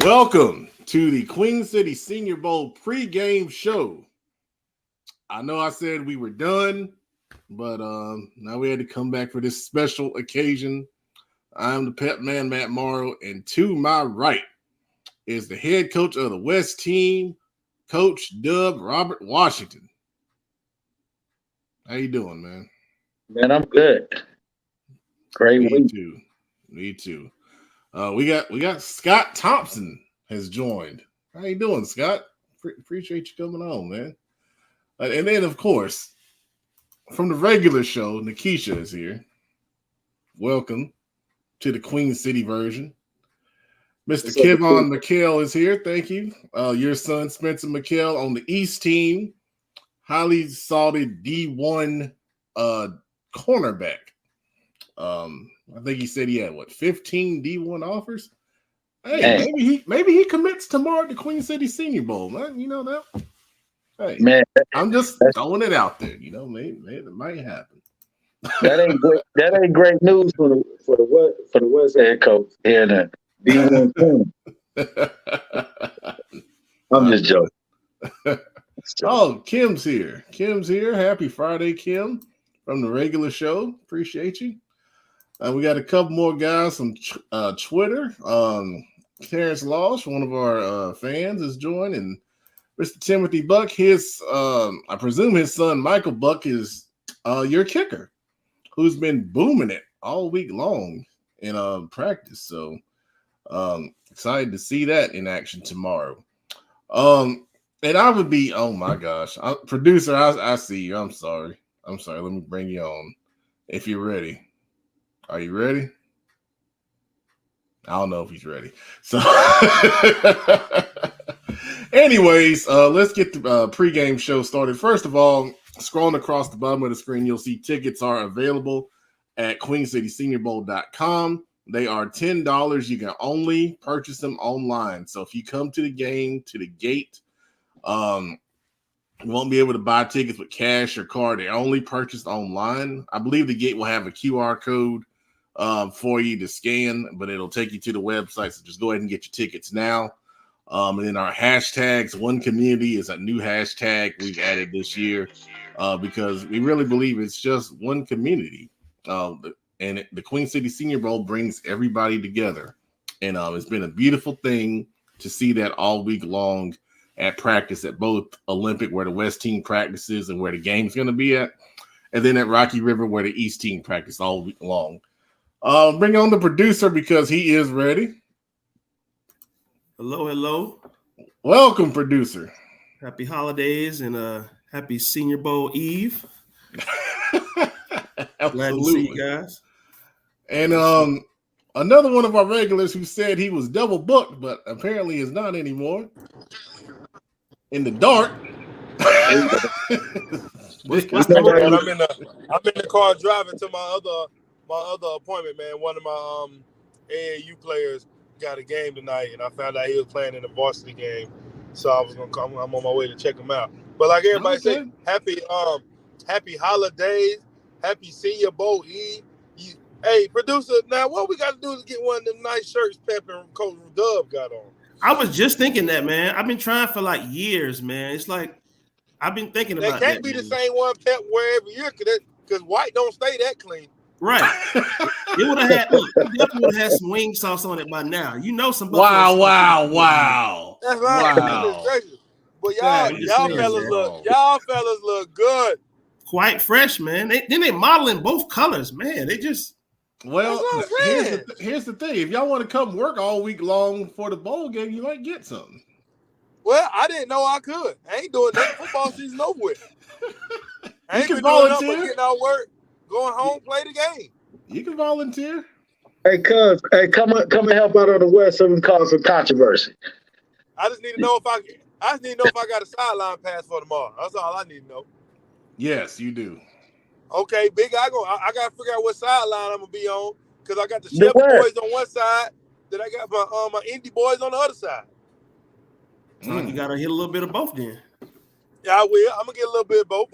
Welcome to the Queen City Senior Bowl pregame show. I know I said we were done, but now we had to come back for this special occasion. I'm the pep man, Matt Morrow, and to my right is the head coach of the West team, Coach Dub Robert Washington. How you doing, man? Man, I'm good. Great Me week. too. Me too. We got Scott Thompson has joined. How you doing, Scott? Appreciate you coming on, man. And then, of course, from the regular show, Nikisha is here. Welcome to the Queen City version. Mr. Kevon McHale is here. Thank you. Your son, Spencer McHale, on the East team. Highly sought D1 cornerback. I think he said he had, 15 D1 offers? Hey, maybe he commits tomorrow at the Queen City Senior Bowl, man. You know that? Hey, man, I'm just throwing it out there. You know, maybe it might happen. That ain't great. That ain't great news for the West head coach here in the D1 team. I'm just joking. Oh, Kim's here. Happy Friday, Kim, from the regular show. Appreciate you. We got a couple more guys from Twitter. Terrence Losh, one of our fans, is joining. Mr. Timothy Buck, I presume his son Michael Buck is your kicker, who's been booming it all week long in practice. So excited to see that in action tomorrow. And I would be, oh my gosh, producer, I see you. I'm sorry. Let me bring you on if you're ready. Are you ready? I don't know if he's ready. So, anyways, let's get the pregame show started. First of all, scrolling across the bottom of the screen, you'll see tickets are available at queencityseniorbowl.com. They are $10. You can only purchase them online. So if you come to the game, to the gate, you won't be able to buy tickets with cash or card. They're only purchased online. I believe the gate will have a QR code for you to scan, but it'll take you to the website. So just go ahead and get your tickets now. And then our hashtags, One Community is a new hashtag we've added this year because we really believe it's just one community. And the Queen City Senior Bowl brings everybody together. And it's been a beautiful thing to see that all week long at practice at both Olympic, where the West team practices and where the game's going to be at, and then at Rocky River, where the East team practice all week long. Bring on the producer because he is ready. Hello. Welcome, producer. Happy holidays and happy Senior Bowl Eve. Glad to see you guys. And another one of our regulars who said he was double booked, but apparently is not anymore. In the dark. I'm in the car driving to my other appointment, man. One of my AAU players got a game tonight, and I found out he was playing in the varsity game. So I was gonna come. I'm on my way to check him out. But like everybody said, happy holidays, happy Senior Bowl Eve. Hey, producer, now what we got to do is get one of them nice shirts Pep and Coach Dub got on. I was just thinking that, man. I've been trying for like years, man. It's like I've been thinking about that. They can't be the same one Pep wear every year because white don't stay that clean. Right. It would have had, definitely would have had some wing sauce on it by now. You know some. Wow. That's right. Wow. But y'all fellas look good. Quite fresh, man. They modeling both colors, man. They just. Well, here's the thing. If y'all want to come work all week long for the bowl game, you might get something. Well, I didn't know I could. I ain't doing that. Football season over with. I ain't you been can volunteer. Doing getting out work, going home, play the game. You can volunteer. Hey, cuz, come and help out on the West so we can cause some controversy. I just need to know if I got a sideline pass for tomorrow. That's all I need to know. Yes, you do. Okay, big. I gotta figure out what sideline I'm gonna be on because I got the Chef boys on one side, then I got my Indy boys on the other side. You gotta hit a little bit of both then. Yeah, I will. I'm gonna get a little bit of both.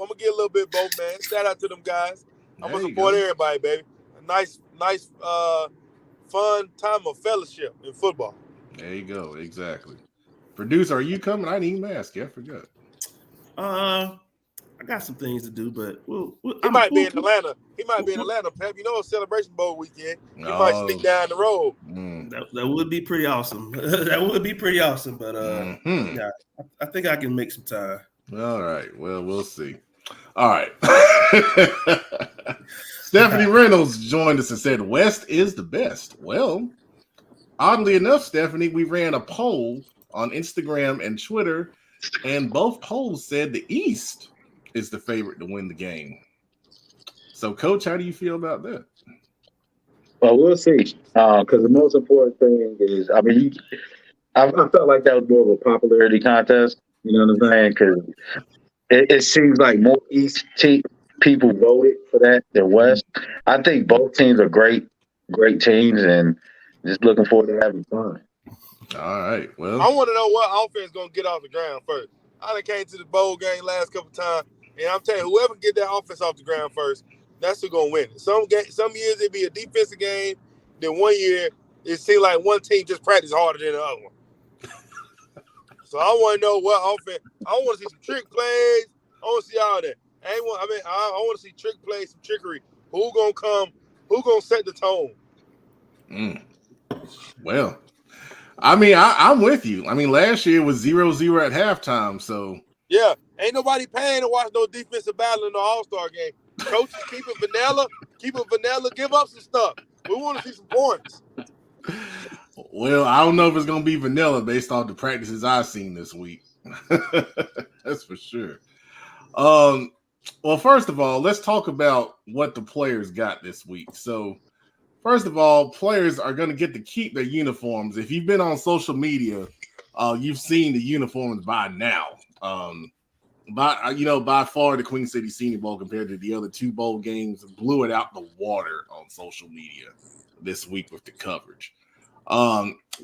Man. Shout out to them guys. I'm gonna support everybody, baby. A nice, fun time of fellowship in football. There you go. Exactly. Producer, are you coming? I didn't even ask you. I forgot. I got some things to do, but He might be in Atlanta. He might be in Atlanta, Pep. You know it's Celebration Bowl weekend. He might sneak down the road. That would be pretty awesome. That would be pretty awesome. But yeah, I think I can make some time. All right. Well, we'll see. All right. Stephanie Reynolds joined us and said West is the best. Well, oddly enough, Stephanie, we ran a poll on Instagram and Twitter, and both polls said the East is the favorite to win the game. So, Coach, how do you feel about that? Well, we'll see. Because the most important thing is, I mean, I felt like that was more of a popularity contest. You know what I'm saying? Because it seems like more East people voted for that than West. I think both teams are great teams, and just looking forward to having fun. All right. Well, I want to know what offense gonna get off the ground first. I done came to the bowl game last couple times, and I'm telling you, whoever get that offense off the ground first, that's who gonna win. Some years it be a defensive game. Then one year it seemed like one team just practiced harder than the other one. So I want to know what offense. I want to see some trick plays. I want to see all that. I want to see trick plays, some trickery. Who gonna come? Who gonna set the tone? Well, I mean, I'm with you. I mean, last year was 0-0 at halftime, so yeah, ain't nobody paying to watch no defensive battle in the All-Star game. Coaches keep it vanilla, give up some stuff. We want to see some points. Well, I don't know if it's gonna be vanilla based off the practices I've seen this week. That's for sure. Well, first of all, let's talk about what the players got this week. So, first of all, players are going to get to keep their uniforms. If you've been on social media, you've seen the uniforms by now. By far, the Queen City Senior Bowl compared to the other two bowl games blew it out the water on social media this week with the coverage.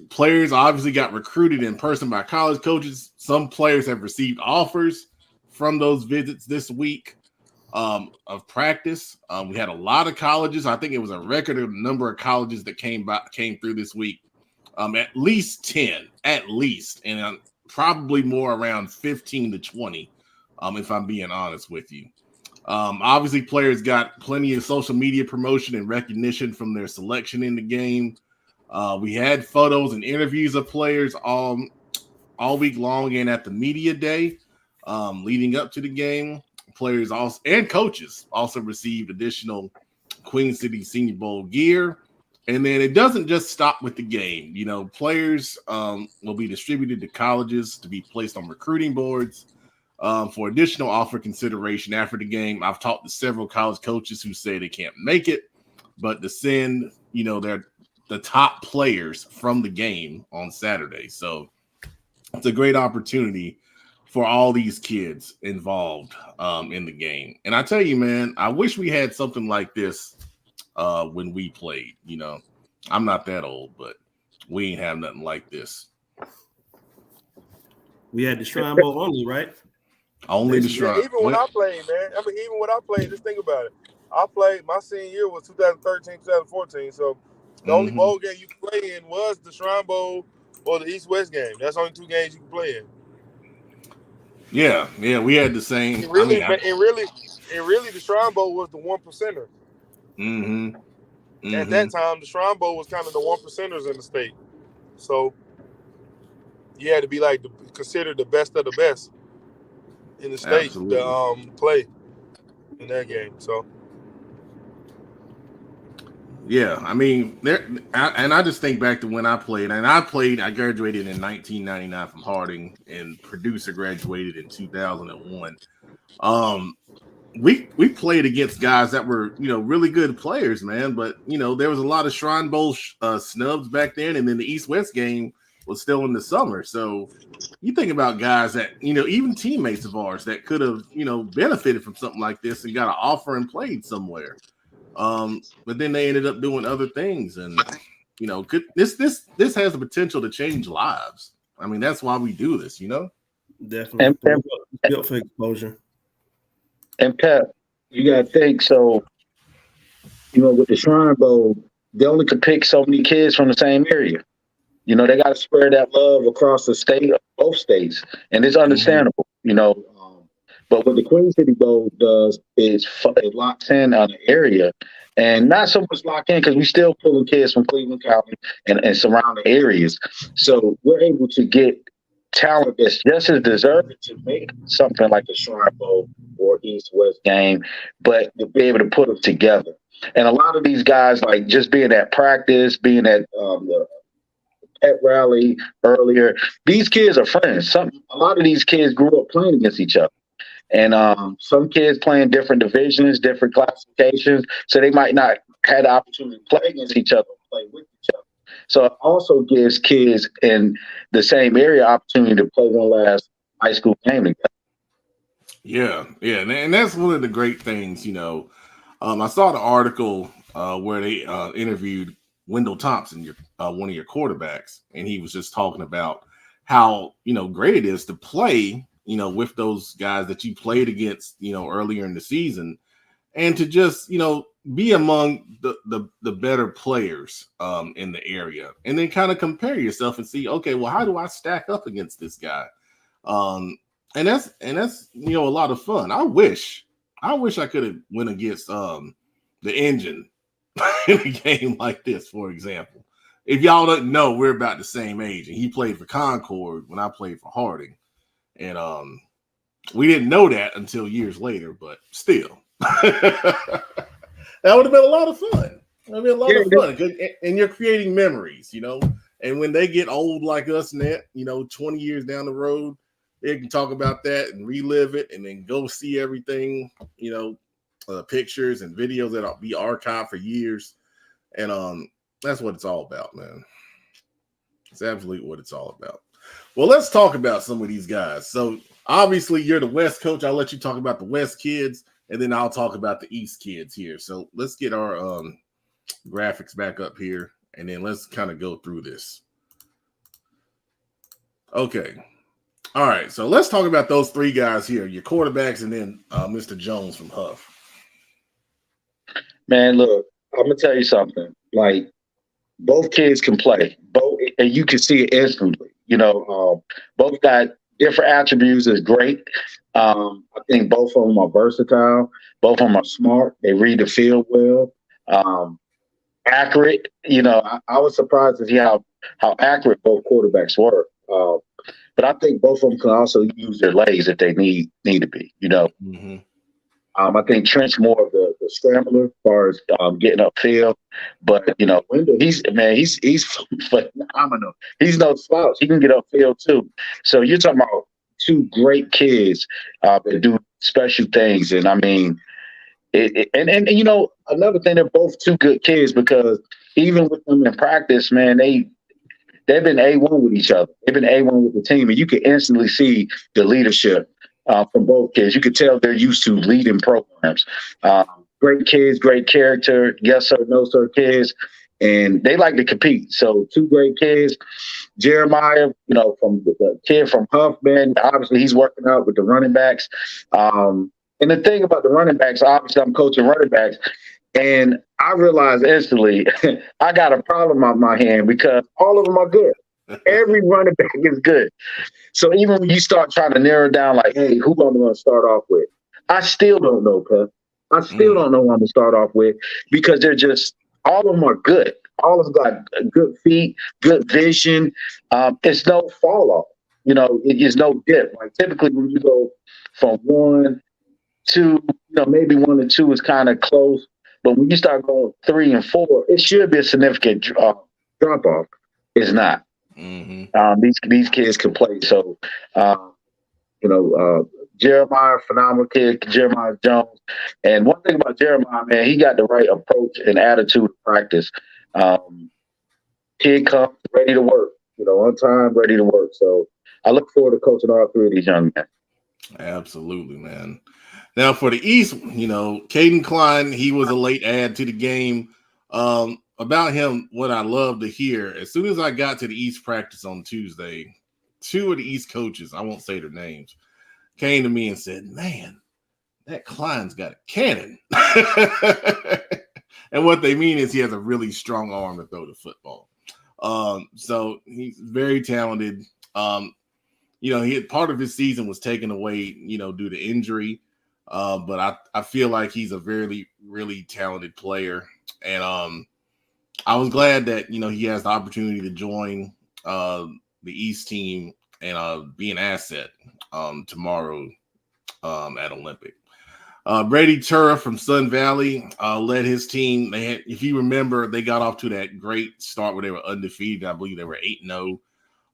Players obviously got recruited in person by college coaches. Some players have received offers from those visits this week of practice. We had a lot of colleges. I think it was a record number of colleges that came through this week. At least 10, and probably more around 15 to 20, if I'm being honest with you. Obviously, players got plenty of social media promotion and recognition from their selection in the game. We had photos and interviews of players all week long and at the media day leading up to the game. Players also and coaches also received additional Queen City Senior Bowl gear. And then it doesn't just stop with the game. You know, players will be distributed to colleges to be placed on recruiting boards for additional offer consideration after the game. I've talked to several college coaches who say they can't make it, but to send, the top players from the game on Saturday. So it's a great opportunity for all these kids involved in the game. And I tell you, man, I wish we had something like this when we played. I'm not that old, but we ain't have nothing like this. We had the Shrine Bowl only, right? Only the Shrine. Even when I played, man. I mean, even when I played, just think about it. I played, my senior year was 2013, 2014. So the only bowl game you could play in was the Shrine Bowl or the East-West game. That's only two games you can play in. Yeah, we had the same. And really, the Shrine Bowl was the 1%er. At that time, the Shrine Bowl was kind of the 1%ers in the state. So you had to be considered the best of the best in the state to play in that game. So yeah, I mean, I just think back to when I played, I graduated in 1999 from Harding, and producer graduated in 2001. We played against guys that were, really good players, man. But, there was a lot of Shrine Bowl snubs back then. And then the East-West game was still in the summer. So you think about guys that, even teammates of ours that could have, benefited from something like this and got an offer and played somewhere. But then they ended up doing other things. And, this has the potential to change lives. I mean, that's why we do this, Definitely. Built for exposure. And Pep, you got to think, so, with the Shrine Bowl, they only could pick so many kids from the same area. They got to spread that love across the state, both states, and it's understandable. But what the Queen City Bowl does is it locks in on an area, and not so much lock in because we still pulling kids from Cleveland County and surrounding areas. So we're able to get talent that's just as deserving to make something like the Shrine Bowl or East-West game, but to be able to put them together. And a lot of these guys, like just being at practice, being at the pet rally earlier, these kids are friends. A lot of these kids grew up playing against each other. And some kids playing different divisions, different classifications, so they might not have the opportunity to play against each other, play with each other. So it also gives kids in the same area opportunity to play one last high school game together. Yeah, and that's one of the great things. I saw the article where they interviewed Wendell Thompson, one of your quarterbacks, and he was just talking about how great it is to play with those guys that you played against, earlier in the season, and to just, be among the better players in the area, and then kind of compare yourself and see, okay, well, how do I stack up against this guy? And that's a lot of fun. I wish I could have went against the Engine in a game like this, for example. If y'all don't know, we're about the same age, and he played for Concord when I played for Harding. And we didn't know that until years later, but still, that would have been a lot of fun. It would have been a lot of fun, and you're creating memories, And when they get old like us, Nat, 20 years down the road, they can talk about that and relive it, and then go see everything, pictures and videos that'll be archived for years. And that's what it's all about, man. It's absolutely what it's all about. Well, let's talk about some of these guys. So obviously you're the West coach. I'll let you talk about the West kids, and then I'll talk about the East kids here. So let's get our graphics back up here, and then let's kind of go through this. Okay. All right. So let's talk about those three guys here, your quarterbacks, and then Mr. Jones from Huff. Man, look, I'm going to tell you something. Like, both kids can play, and you can see it instantly. Both got different attributes. Is great. I think both of them are versatile. Both of them are smart. They read the field well. Accurate. I was surprised to see how accurate both quarterbacks were. But I think both of them can also use their legs if they need to be. Mm-hmm. I think Trent's more of the scrambler as far as getting upfield. But, Wendell, he's phenomenal. He's no slouch. He can get upfield, too. So you're talking about two great kids that do special things. And, I mean, another thing, they're both two good kids because even with them in practice, man, they've been A1 with each other. They've been A1 with the team. And you can instantly see the leadership from both kids. You could tell they're used to leading programs. Great kids, great character, yes sir, no sir kids, and they like to compete. So two great kids. Jeremiah, from the kid from Huff, man, obviously he's working out with the running backs. And the thing about the running backs, obviously I'm coaching running backs, and I realized instantly I got a problem on my hand because all of them are good. Every running back is good. So even when you start trying to narrow down, like, hey, who I'm going to start off with? I still don't know, cuz. I still don't know who I'm going to start off with because they're just, all of them are good. All of them got good feet, good vision. It's no fall off. It is no dip. Like typically when you go from 1, 2, maybe 1 and 2 is kind of close. But when you start going 3 and 4, it should be a significant drop off. It's not. Mm-hmm. These kids can play. So, Jeremiah, phenomenal kid, Jeremiah Jones. And one thing about Jeremiah, man, he got the right approach and attitude to practice. Kid comes ready to work, on time, ready to work. So I look forward to coaching all three of these young men. Absolutely, man. Now for the East, Caden Klein, he was a late add to the game. About him, what I love to hear, as soon as I got to the East practice on Tuesday, two of the East coaches, I won't say their names, came to me and said, man, that Klein's got a cannon. And what they mean is he has a really strong arm to throw the football. So he's very talented. Part of his season was taken away, due to injury. But I feel like he's a very, really talented player. And I was glad that, he has the opportunity to join the East team and be an asset tomorrow at Olympic. Brady Tura from Sun Valley led his team. If you remember, they got off to that great start where they were undefeated. I believe they were 8-0.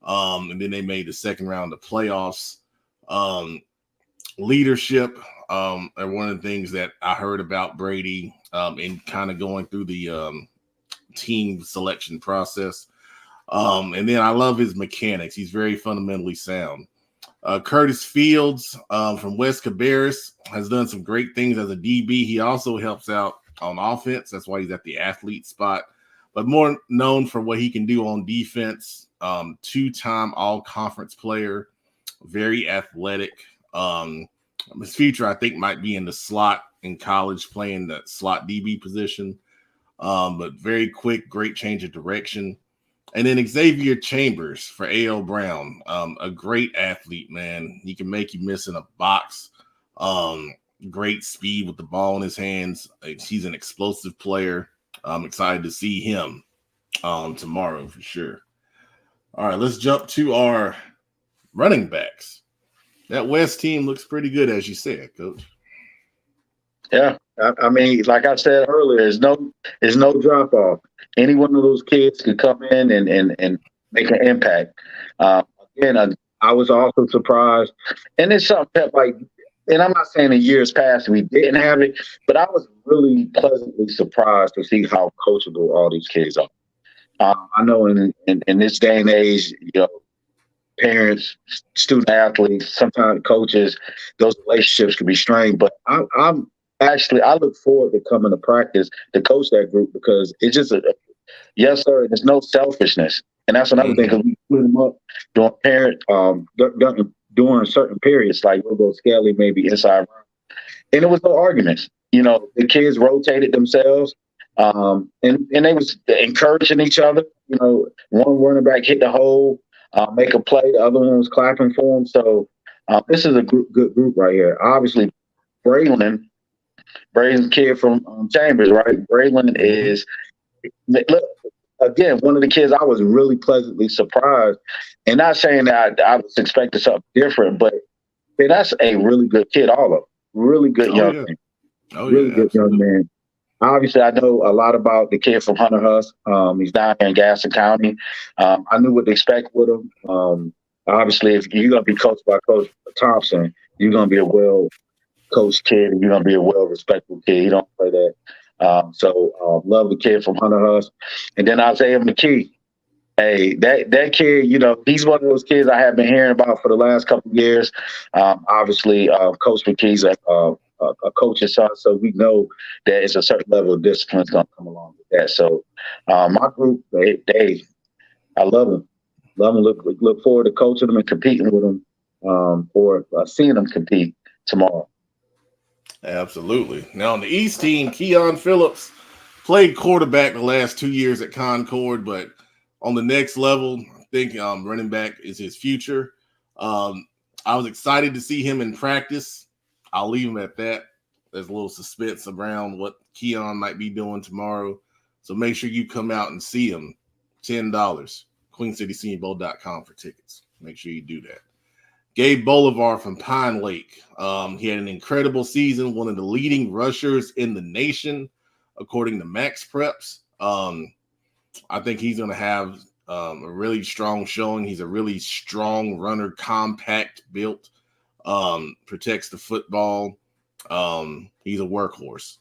And then they made the second round of playoffs. Leadership are one of the things that I heard about Brady in kind of going through the team selection process. And then I love his mechanics. He's very fundamentally sound. Curtis Fields from West Cabarrus has done some great things as a DB. He also helps out on offense. That's why he's at the athlete spot. But more known for what he can do on defense. Two-time all-conference player. Very athletic. His future, I think, might be in the slot in college, playing the slot DB position. But very quick, great change of direction. And then Xavier Chambers for A.L. Brown, a great athlete, man. He can make you miss in a box. Great speed with the ball in his hands. He's an explosive player. I'm excited to see him tomorrow for sure. All right, let's jump to our running backs. That West team looks pretty good, as you said, Coach. Yeah, I mean, like I said earlier, there's no drop off. Any one of those kids could come in and make an impact. Again, I was also surprised, and it's something that and I'm not saying in years past we didn't have it, but I was really pleasantly surprised to see how coachable all these kids are. I know in this day and age, parents, student athletes, sometimes coaches, those relationships can be strained. But I look forward to coming to practice to coach that group because it's just yes, sir. There's no selfishness, and that's another thing because we split them up during certain periods, like we'll go Skelly maybe inside, and there was no arguments. The kids rotated themselves, and they was encouraging each other. One running back hit the hole. Make a play. The other one was clapping for him. So this is a good group right here. Obviously, Braylon's kid from Chambers, right? Braylon is, look, again, one of the kids I was really pleasantly surprised. And not saying that I was expecting something different, but man, that's a really good kid, all of them. Really good young man. Really good young man. Obviously, I know a lot about the kid from Hunter Huss. He's down here in Gaston County. I knew what to expect with him. Obviously, if you're going to be coached by Coach Thompson, you're going to be a well-coached kid, and you're going to be a well-respected kid. You don't play that. So love the kid from Hunter Huss. And then Isaiah McKee. Hey, that kid, he's one of those kids I have been hearing about for the last couple of years. Obviously, Coach McKee's a coach's son, so we know that it's a certain level of discipline that's going to come along with that. So my group, I love them. Love them. Look forward to coaching them and competing with them or seeing them compete tomorrow. Absolutely. Now on the East team, Keon Phillips played quarterback the last 2 years at Concord, but on the next level, I think running back is his future. I was excited to see him in practice. I'll leave him at that. There's a little suspense around what Keon might be doing tomorrow. So make sure you come out and see him. $10. QueenCitySeniorBowl.com for tickets. Make sure you do that. Gabe Bolivar from Pine Lake. He had an incredible season, one of the leading rushers in the nation, according to Max Preps. I think he's going to have a really strong showing. He's a really strong runner, compact built, protects the football. He's a workhorse.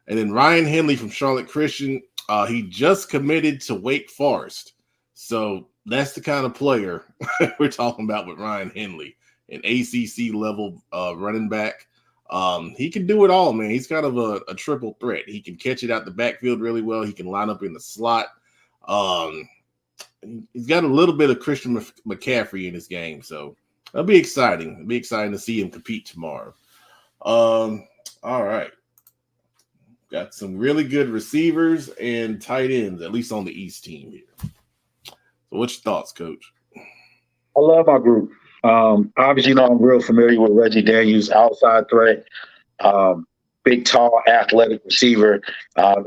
And then Ryan Henley from Charlotte Christian, he just committed to Wake Forest. So that's the kind of player we're talking about with Ryan Henley, an ACC level running back. He can do it all, man. He's kind of a triple threat. He can catch it out the backfield really well. He can line up in the slot. He's got a little bit of Christian McCaffrey in his game, so that'll be exciting. It'll be exciting to see him compete tomorrow. All right. Got some really good receivers and tight ends, at least on the East team here. What's your thoughts, Coach? I love my group. Obviously, I'm real familiar with Reggie Daniels, outside threat, big, tall, athletic receiver.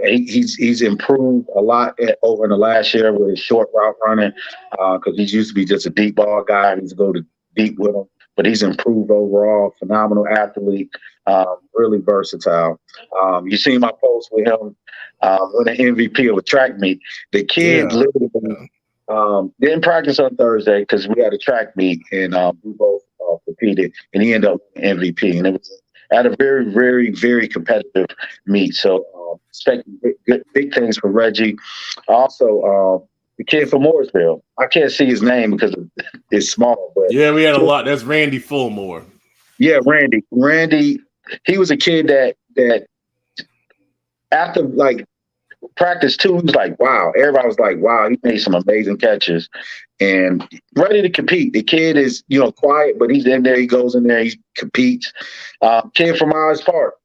He's improved a lot over in the last year with his short route running because he used to be just a deep ball guy. He's go to deep with him, but he's improved overall. Phenomenal athlete, really versatile. You see my post with him winning MVP of a track meet. The kid literally. Didn't practice on Thursday because we had a track meet and we both competed, and he ended up MVP. And it was at a very, very, very competitive meet. So expecting big things for Reggie. Also, the kid from Mooresville. I can't see his name because it's small. But yeah, we had a lot. That's Randy Fulmore. Yeah, Randy. Randy. He was a kid that after practice 2, he was like, wow. Everybody was like, wow, he made some amazing catches and ready to compete. The kid is, quiet, but he's in there. He goes in there, he competes. Kid from Myers Park,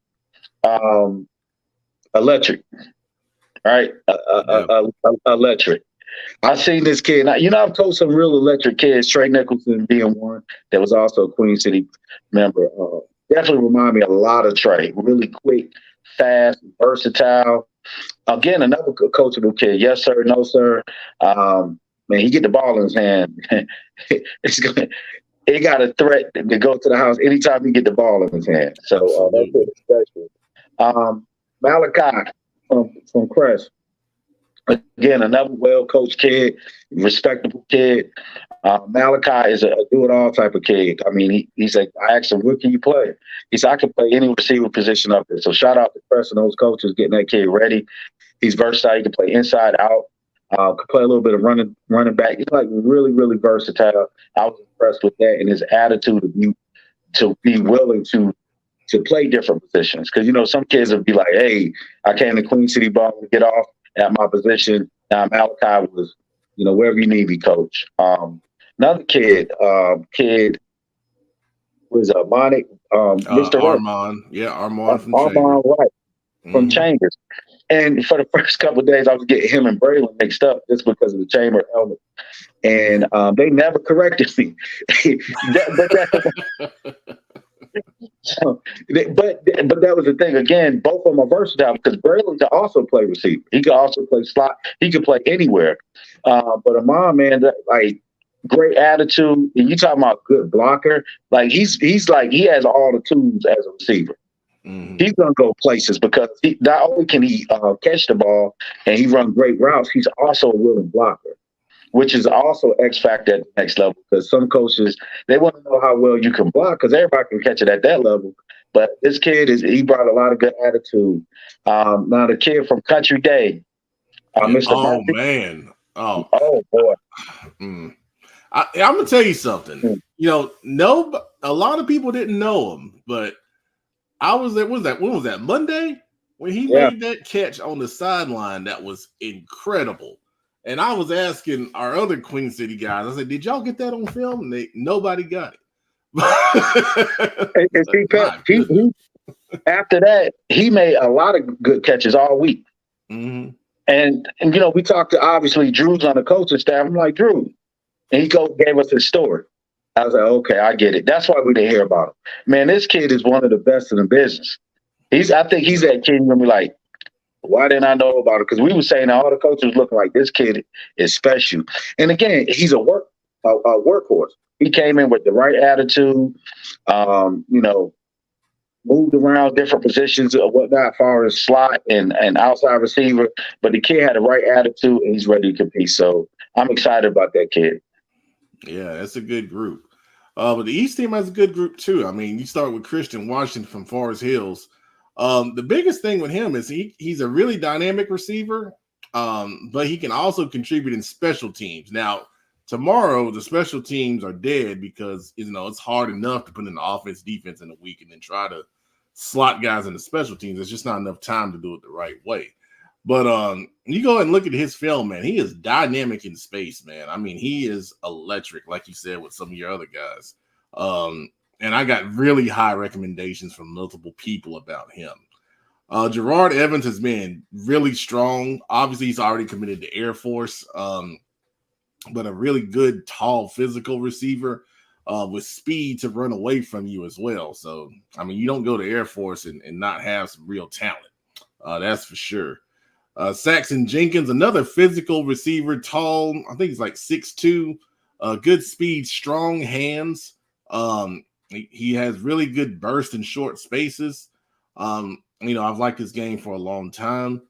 electric, right? Electric. I've seen this kid. I've coached some real electric kids, Trey Nicholson being one that was also a Queen City member. Definitely remind me a lot of Trey. Really quick, fast, versatile. Again, another coachable kid. Yes, sir. No, sir. Man, he get the ball in his hand. He got a threat to go to the house anytime he get the ball in his hand. So that's pretty special. Malachi from Crest. Again, another well-coached kid, respectable kid. Malachi is a do-it-all type of kid. I mean, he's like, I asked him, what can you play? He said, I can play any receiver position up there. So shout out to Chris and those coaches getting that kid ready. He's versatile. He can play inside, out. Could play a little bit of running back. He's like really, really versatile. I was impressed with that and his attitude to be willing to play different positions. Because, some kids would be like, hey, I came to Queen City Ball to get off at my position. Now Malachi was, wherever you need me, coach. Another kid was Monic, Mr. Armand. Yeah, Armand from Chambers. Armand White from Chambers. And for the first couple of days, I was getting him and Braylon mixed up just because of the Chamber helmet. And they never corrected me. But that was the thing. Again, both of them are versatile because Braylon can also play receiver. He can also play slot. He can play anywhere. But Amon, man, great attitude. And you talking about good blocker. He's like he has all the tools as a receiver. Mm-hmm. He's gonna go places because not only can he catch the ball and he run great routes, he's also a willing blocker, which is also X factor at the next level. Because some coaches they want to know how well you can block because everybody can catch it at that level. But this kid he brought a lot of good attitude. Now the kid from Country Day, Mr. Oh Murphy, man, oh boy. I'm gonna tell you something. A lot of people didn't know him, but I was there. When was that? Monday when he made that catch on the sideline. That was incredible. And I was asking our other Queen City guys. I said, "Did y'all get that on film?" And nobody got it. he after that, he made a lot of good catches all week. Mm-hmm. And we talked to obviously Drew's on the coaching staff. I'm like, Drew, and he gave us his story. I was like, okay, I get it. That's why we didn't hear about him. Man, this kid is one of the best in the business. I think he's that kid. You're gonna be like, why didn't I know about it? Because we were saying all the coaches looking like this kid is special. And again, he's a workhorse. He came in with the right attitude. Moved around different positions or whatnot, as far as slot and outside receiver. But the kid had the right attitude and he's ready to compete. So I'm excited about that kid. Yeah, that's a good group. But the East team has a good group too. I mean, you start with Christian Washington from Forest Hills. The biggest thing with him is he's a really dynamic receiver, but he can also contribute in special teams. Now, tomorrow, the special teams are dead because it's hard enough to put in the offense, defense in a week and then try to slot guys in the special teams. There's just not enough time to do it the right way. But you go ahead and look at his film, man. He is dynamic in space, man. I mean, he is electric, like you said, with some of your other guys. And I got really high recommendations from multiple people about him. Gerard Evans has been really strong. Obviously, he's already committed to Air Force. but a really good, tall, physical receiver with speed to run away from you as well. So, I mean, you don't go to Air Force and not have some real talent. That's for sure. Saxon Jenkins, another physical receiver, tall. I think he's like 6'2", good speed, strong hands. He has really good burst in short spaces. I've liked his game for a long time.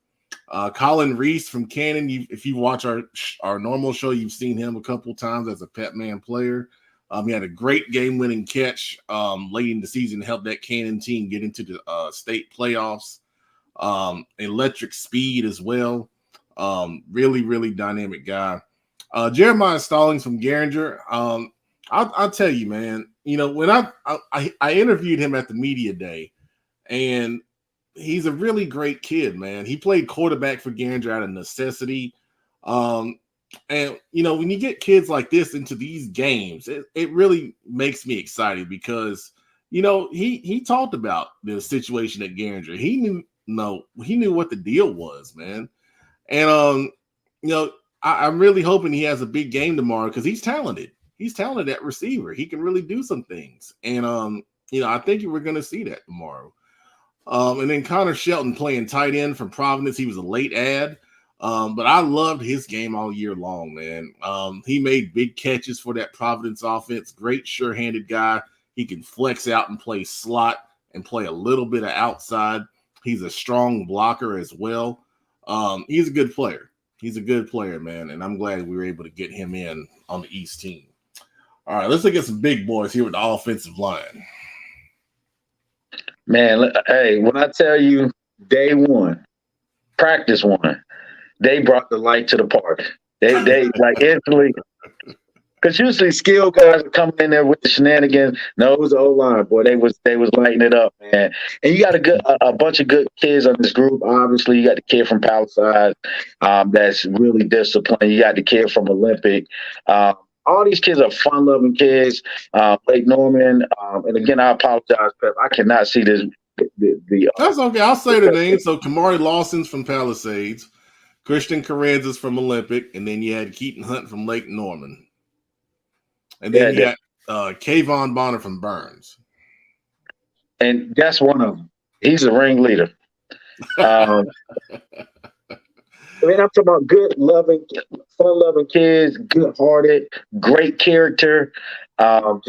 Colin Reese from Cannon. If you watch our normal show, you've seen him a couple times as a Pep Man player. He had a great game-winning catch late in the season to help that Cannon team get into the state playoffs. Electric speed as well. Really, really dynamic guy. Jeremiah Stallings from Garinger. I'll tell you, man. When I interviewed him at the media day, and he's a really great kid, man. He played quarterback for Garinger out of necessity. And when you get kids like this into these games, it really makes me excited because he talked about the situation at Garinger. He knew what the deal was, man. And I'm really hoping he has a big game tomorrow because he's talented. He's talented at receiver. He can really do some things. And I think we're going to see that tomorrow. And then Connor Shelton playing tight end from Providence. He was a late ad. But I loved his game all year long, man. He made big catches for that Providence offense. Great sure-handed guy. He can flex out and play slot and play a little bit of outside. He's a strong blocker as well. He's a good player. He's a good player, man. And I'm glad we were able to get him in on the East team. All right, let's look at some big boys here with the offensive line. Man, hey, when I tell you day one, practice one, they brought the light to the party. They like instantly, because usually skilled guys are coming in there with the shenanigans. No, it was the O-line, boy. They was lighting it up, man. And you got a bunch of good kids on this group. Obviously, you got the kid from Palisade that's really disciplined. You got the kid from Olympic. All these kids are fun-loving kids. Blake Norman, and again, I apologize, Pep. I cannot see this. That's okay. I'll say the name. So Kamari Lawson's from Palisades, Christian Carranza's from Olympic, and then you had Keaton Hunt from Lake Norman. And then you got Kayvon Bonner from Burns. And that's one of them. He's a ringleader. I'm talking about good, loving, fun-loving kids, good-hearted, great character. And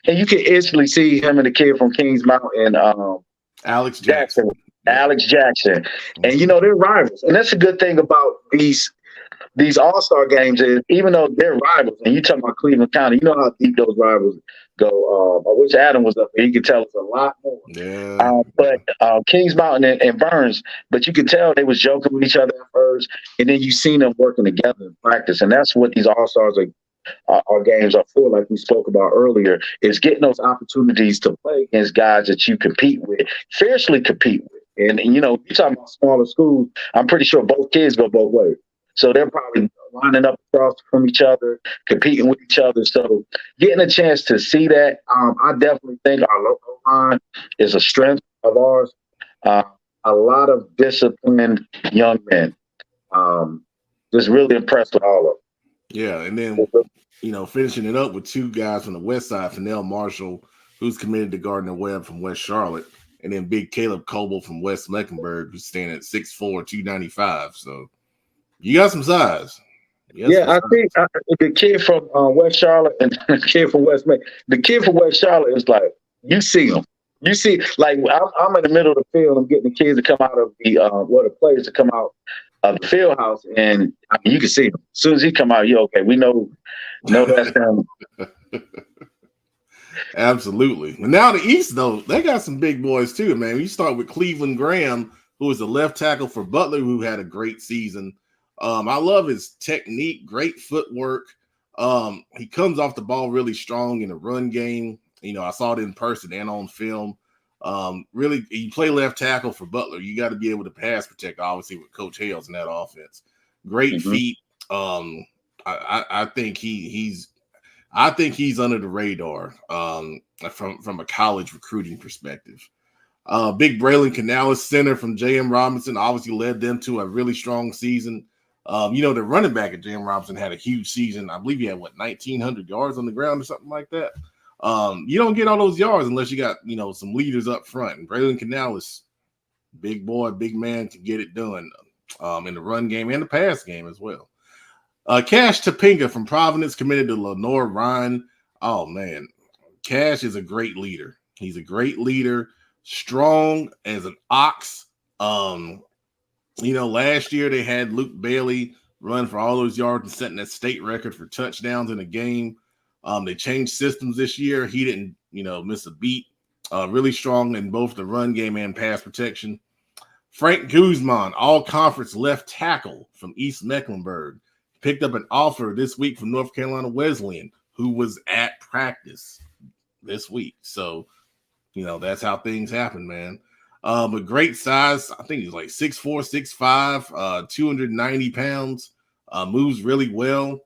you can instantly see him and the kid from Kings Mountain, Alex Jackson. Alex Jackson. And, they're rivals. And that's a good thing about these all-star games is even though they're rivals, and you talking about Cleveland County, you know how deep those rivals go. I wish Adam was up there. He could tell us a lot more. Yeah. But Kings Mountain and Burns, but you could tell they was joking with each other at first, and then you seen them working together in practice. And that's what these all-stars our games are for, like we spoke about earlier, is getting those opportunities to play against guys that you fiercely compete with. And you're talking about smaller schools, I'm pretty sure both kids go both ways. So they're probably lining up across from each other, competing with each other. So getting a chance to see that, I definitely think our local line is a strength of ours. A lot of disciplined young men. Just really impressed with all of them. Yeah, and then, finishing it up with two guys from the west side, Fennell Marshall, who's committed to Gardner Webb from West Charlotte, and then big Caleb Coble from West Mecklenburg, who's standing at 6'4", 295. So you got some size. I think the kid from West Charlotte and the kid from the kid from West Charlotte is like, you see him. You see, like, I'm in the middle of the field. I'm getting the kids to come out of the players to come out of the field house, and you can see him. As soon as he come out, you're okay. We know that's him. Absolutely. And now the East, though, they got some big boys too, man. You start with Cleveland Graham, who is a left tackle for Butler, who had a great season. I love his technique, great footwork. He comes off the ball really strong in the run game. I saw it in person and on film. Really, you play left tackle for Butler. You got to be able to pass protect, obviously, with Coach Hales in that offense. Great feet. I think he's under the radar from a college recruiting perspective. Big Braylon Canales, center from J.M. Robinson, obviously led them to a really strong season. The running back at Jam Robinson had a huge season. I believe he had 1,900 yards on the ground or something like that. You don't get all those yards unless you got some leaders up front. And Braylon Canales, big boy, big man, to get it done in the run game and the pass game as well. Cash Topinka from Providence committed to Lenore Ryan. Oh man, Cash is a great leader. He's a great leader, strong as an ox. Last year they had Luke Bailey run for all those yards and setting that state record for touchdowns in a game. They changed systems this year. He didn't, miss a beat. Really strong in both the run game and pass protection. Frank Guzman, all-conference left tackle from East Mecklenburg, picked up an offer this week from North Carolina Wesleyan, who was at practice this week. So, that's how things happen, man. But great size. I think he's like 6'4", 6'5", 290 pounds. Moves really well.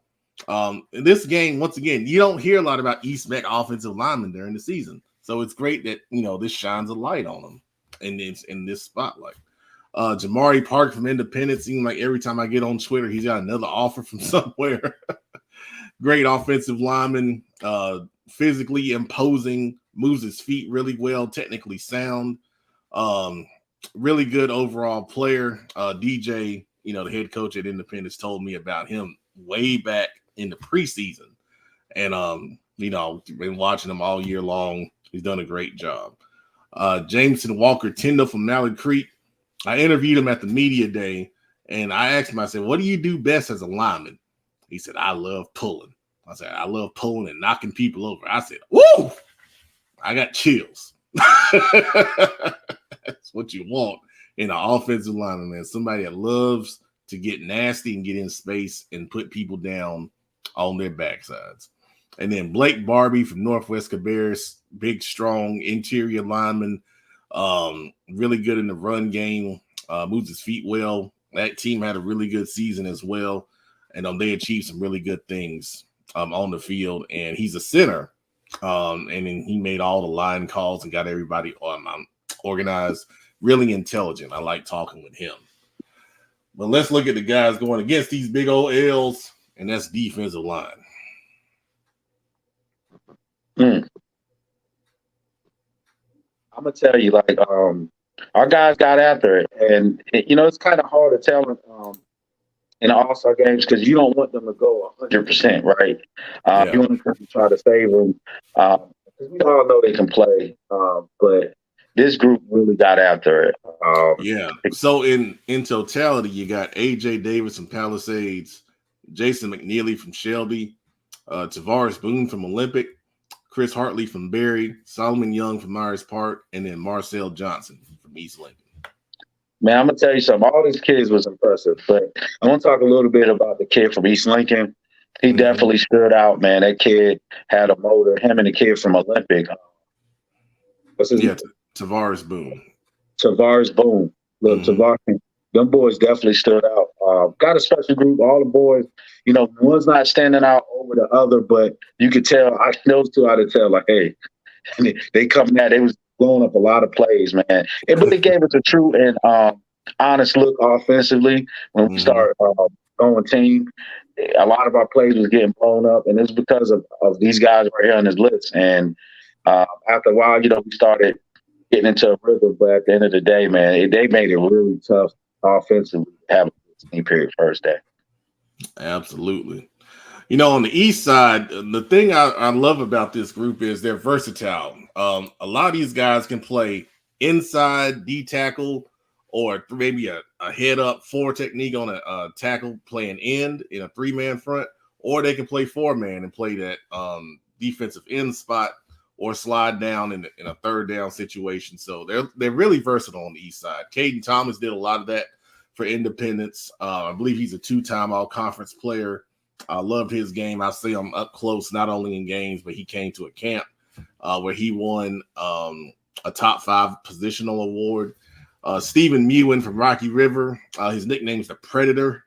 In this game, once again, you don't hear a lot about East Meck offensive linemen during the season. So it's great that, this shines a light on them in this spotlight. Jamari Park from Independence, seems like every time I get on Twitter, he's got another offer from somewhere. Great offensive lineman, physically imposing, moves his feet really well, technically sound. Really good overall player. DJ, the head coach at Independence, told me about him way back in the preseason. And, been watching him all year long. He's done a great job. Jameson Walker Tyndall from Mallard Creek. I interviewed him at the media day, and I asked him, I said, what do you do best as a lineman? He said, I love pulling. I said, I love pulling and knocking people over. I said, woo! I got chills. That's what you want in an offensive lineman, man. Somebody that loves to get nasty and get in space and put people down on their backsides. And then Blake Barbie from Northwest Cabarrus, big, strong interior lineman, really good in the run game, moves his feet well. That team had a really good season as well, and they achieved some really good things on the field. And he's a center, and then he made all the line calls and got everybody organized. Really intelligent. I like talking with him. But let's look at the guys going against these big old L's, and that's defensive line. I'm gonna tell you, our guys got after it, and it's kind of hard to tell in all-star games because you don't want them to go 100%, right? You want to try to save them because we all know they can play, but this group really got after it. So in totality, you got AJ Davis from Palisades, Jason McNeely from Shelby, Tavares Boone from Olympic, Chris Hartley from Berry, Solomon Young from Myers Park, and then Marcel Johnson from East Lincoln. Man, I'm going to tell you something. All these kids was impressive, but I want to talk a little bit about the kid from East Lincoln. He definitely stood out, man. That kid had a motor. Him and the kid from Olympic. What's his name? Tavares Boone. Tavares Boone. Look, Tavares, them boys definitely stood out. Got a special group. All the boys, one's not standing out over the other, but you could tell, those two I could tell, like, hey, they coming at, they was blowing up a lot of plays, man. It really gave us a true and honest look offensively when we started going team. A lot of our plays was getting blown up, and it's because of these guys right here on this list. And after a while, we started getting into a rhythm, but at the end of the day, man, they made it really tough offensively to have a team period first day. Absolutely. On the east side, the thing I love about this group is they're versatile. A lot of these guys can play inside D tackle or maybe a head up 4 technique on a tackle playing end in a 3-man front, or they can play 4-man and play that defensive end spot or slide down in a 3rd down situation. So they're really versatile on the east side. Caden Thomas did a lot of that for Independence. I believe he's a 2-time all-conference player. I loved his game. I see him up close, not only in games, but he came to a camp where he won a top 5 positional award. Stephen Mewen from Rocky River. His nickname is the Predator.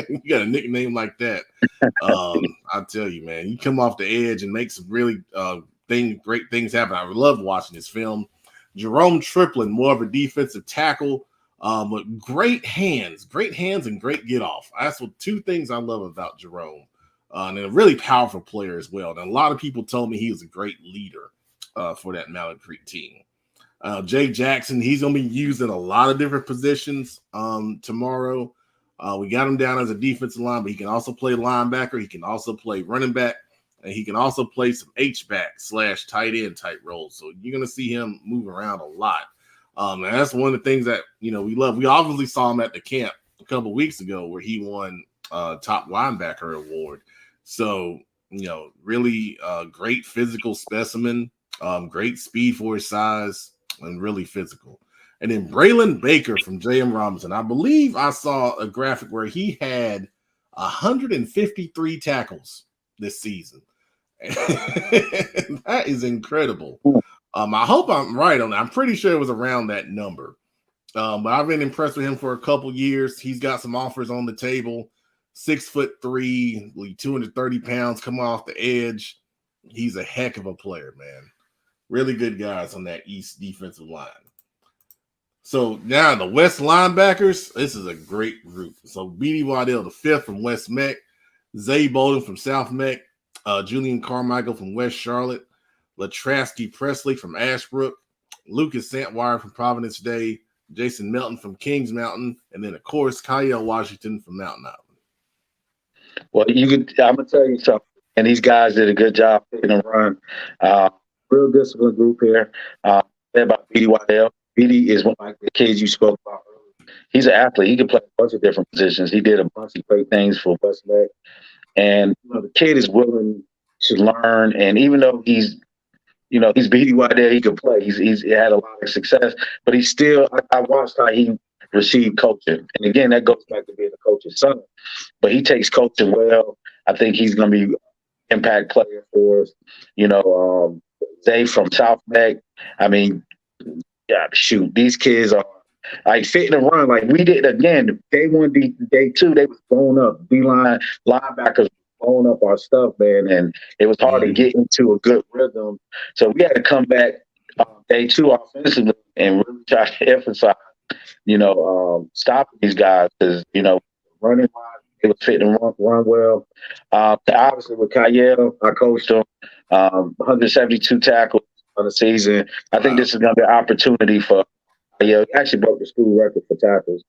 You got a nickname like that. I tell you, man, you come off the edge and make some really great things happen. I love watching this film. Jerome Triplin, more of a defensive tackle. But great hands and great get off. That's what two things I love about Jerome. And a really powerful player as well. And a lot of people told me he was a great leader for that Mountain Creek team. Jake Jackson, he's going to be used in a lot of different positions tomorrow. We got him down as a defensive line, but he can also play linebacker. He can also play running back, and he can also play some H-back / tight end type roles. So you're going to see him move around a lot. And that's one of the things that, we love. We obviously saw him at the camp a couple of weeks ago where he won top linebacker award. So, really great physical specimen, great speed for his size, and really physical. And then Braylon Baker from J.M. Robinson. I believe I saw a graphic where he had 153 tackles this season. That is incredible. I hope I'm right on that. I'm pretty sure it was around that number. But I've been impressed with him for a couple years. He's got some offers on the table. 6'3", 230 pounds, coming off the edge. He's a heck of a player, man. Really good guys on that East defensive line. So now the West linebackers, this is a great group. So B.D. Waddell, the fifth from West Meck, Zay Bolden from South Meck, Julian Carmichael from West Charlotte, Latrasky Presley from Ashbrook, Lucas Santwire from Providence Day, Jason Melton from Kings Mountain, and then, of course, Kyle Washington from Mountain Island. Well, I'm going to tell you something, and these guys did a good job picking and run. Real disciplined group here. Led by B.D. Waddell. B.D. is one of the kids you spoke about earlier. He's an athlete. He can play a bunch of different positions. He did a bunch of great things for West Meck. And the kid is willing to learn. And even though he's B.D. Waddell, he can play. He's had a lot of success. But he's still – I watched how he received coaching. And, again, that goes back to being a coach's son. But he takes coaching well. I think he's going to be an impact player for us. Zay from South Meck. I mean, shoot, these kids are like fitting and run like we did again. Day one, day two, they was blowing up. D-line linebackers blowing up our stuff, man, and it was hard to get into a good rhythm. So we had to come back day two offensively and really try to emphasize, stopping these guys because running wise, they was fitting and run well. Obviously with Kyle, I coached him. 172 tackles on the season. I think this is going to be an opportunity for he actually broke the school record for tackles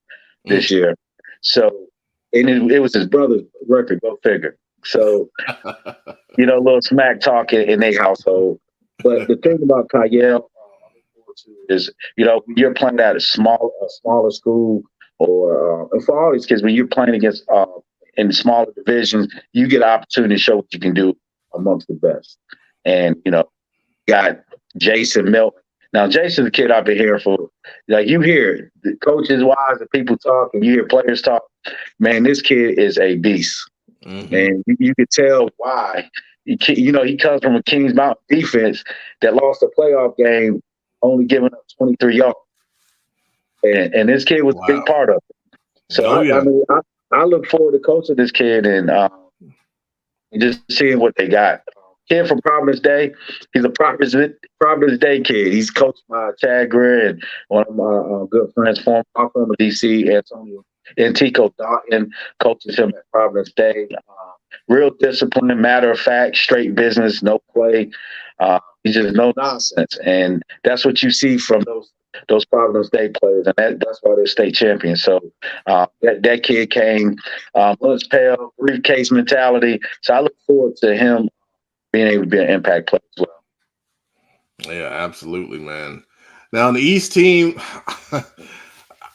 this year. So, and it was his brother's record, go figure. So, little smack talking in their household. But the thing about Kyle is, you're playing at a smaller school, or and for all these kids, when you're playing against in smaller divisions, you get an opportunity to show what you can do amongst the best. And, got Jason Melton. Now, Jason's a kid I've been here for, you hear the coaches wise, the people talk, and you hear players talk. Man, this kid is a beast. Mm-hmm. And you can tell why. He comes from a Kings Mountain defense that lost a playoff game, only giving up 23 yards. And this kid was a big part of it. So, I look forward to coaching this kid and just seeing what they got. Kid from Providence Day. He's a Providence Day kid. He's coached by Chad Greer and one of my good friends from DC, Antonio Antico Dalton, coaches him at Providence Day. Real discipline, matter of fact, straight business, no play. He's just no nonsense. And that's what you see from those Providence Day players, and that's why they're state champions. So that kid came, lunch pail, briefcase mentality. So I look forward to him being able to be an impact player as well. Yeah, absolutely, man. Now, on the East team,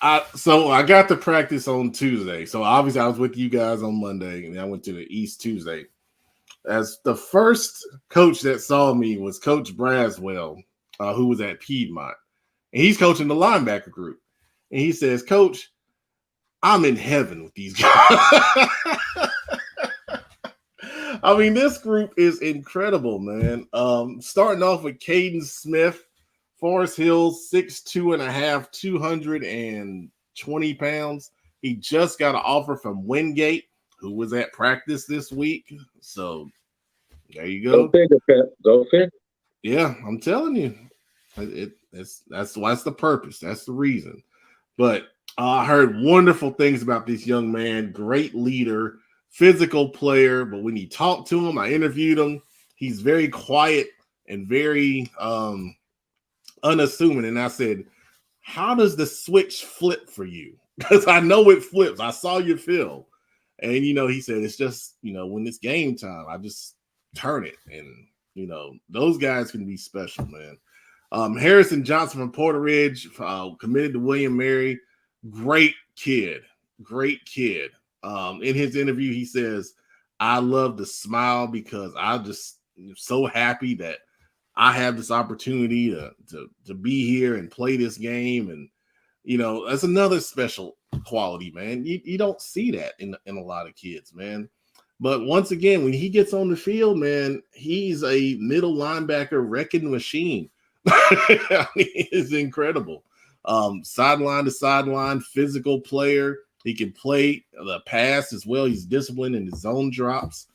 I got to practice on Tuesday. So, obviously, I was with you guys on Monday, and I went to the East Tuesday. As the first coach that saw me was Coach Braswell, who was at Piedmont. And he's coaching the linebacker group. And he says, Coach, I'm in heaven with these guys. I mean, this group is incredible, man. Starting off with Caden Smith, Forest Hills, 6'2.5", 220 pounds. He just got an offer from Wingate, who was at practice this week. So there you go. Go figure, Pep. Go figure. Yeah, I'm telling you. That's the purpose. That's the reason. But I heard wonderful things about this young man. Great leader, physical player. But when you talk to him, I interviewed him. He's very quiet and very unassuming. And I said, how does the switch flip for you? Because I know it flips. I saw your film. And, he said, it's just, when it's game time, I just turn it. And, those guys can be special, man. Harrison Johnson from Porter Ridge, committed to William Mary. Great kid. In his interview, he says, I love to smile because I'm just so happy that I have this opportunity to be here and play this game. And, that's another special quality, man. You don't see that in a lot of kids, man. But once again, when he gets on the field, man, he's a middle linebacker wrecking machine. I mean, it's incredible. Sideline to sideline, physical player. He can play the pass as well. He's disciplined in his zone drops.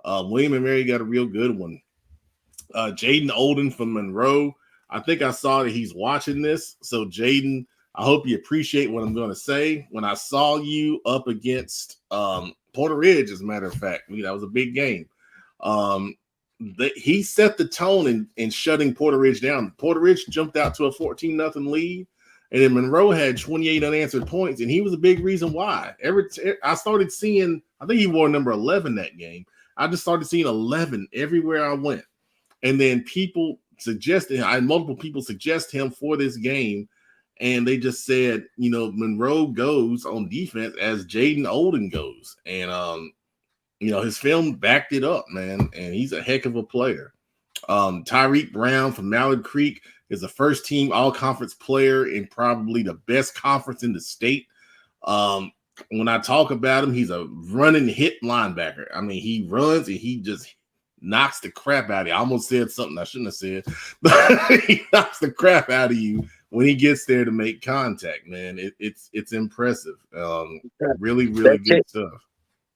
William and Mary got a real good one. Jaden Olden from Monroe. I think I saw that he's watching this. So, Jaden, I hope you appreciate what I'm going to say. When I saw you up against Porter Ridge, as a matter of fact, that was a big game. He set the tone in shutting Porter Ridge down. Porter Ridge jumped out to a 14-0 lead, and then Monroe had 28 unanswered points, and he was a big reason why. I started seeing, I think he wore number 11 that game. I just started seeing 11 everywhere I went. And then multiple people suggest him for this game, and they just said, Monroe goes on defense as Jaden Olden goes. And, his film backed it up, man, and he's a heck of a player. Tyreek Brown from Mallard Creek is a first-team all-conference player in probably the best conference in the state. When I talk about him, he's a running hit linebacker. I mean, he runs and he just knocks the crap out of you. I almost said something I shouldn't have said, but he knocks the crap out of you when he gets there to make contact, man. It's impressive. Really, really good stuff.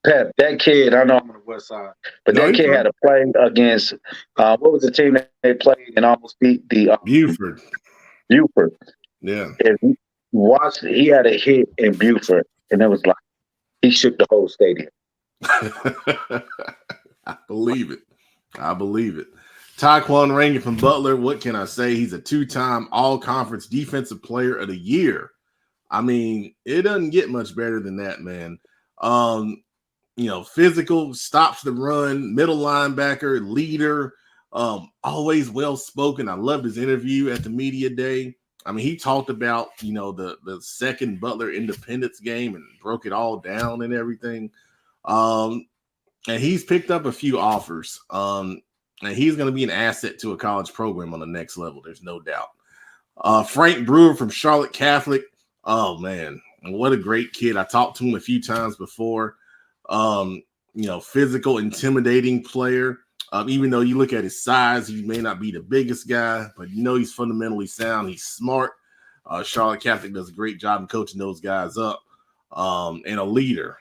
Pat, that kid, I know I'm on the west side, but that kid had a play against, what was the team that they played and almost beat the Buford. Buford. Yeah. And he had a hit in Buford, and it was like, he shook the whole stadium. I believe it. Taekwon Ranger from Butler, what can I say? He's a 2-time all-conference defensive player of the year. I mean, it doesn't get much better than that, man. Physical, stops the run, middle linebacker, leader, always well-spoken. I loved his interview at the media day. I mean, he talked about, the second Butler Independence game and broke it all down and everything. And he's picked up a few offers. And he's going to be an asset to a college program on the next level. There's no doubt. Frank Brewer from Charlotte Catholic. Oh, man, what a great kid. I talked to him a few times before. Physical, intimidating player. Even though you look at his size, he may not be the biggest guy, but he's fundamentally sound. He's smart. Charlotte Catholic does a great job in coaching those guys up. And a leader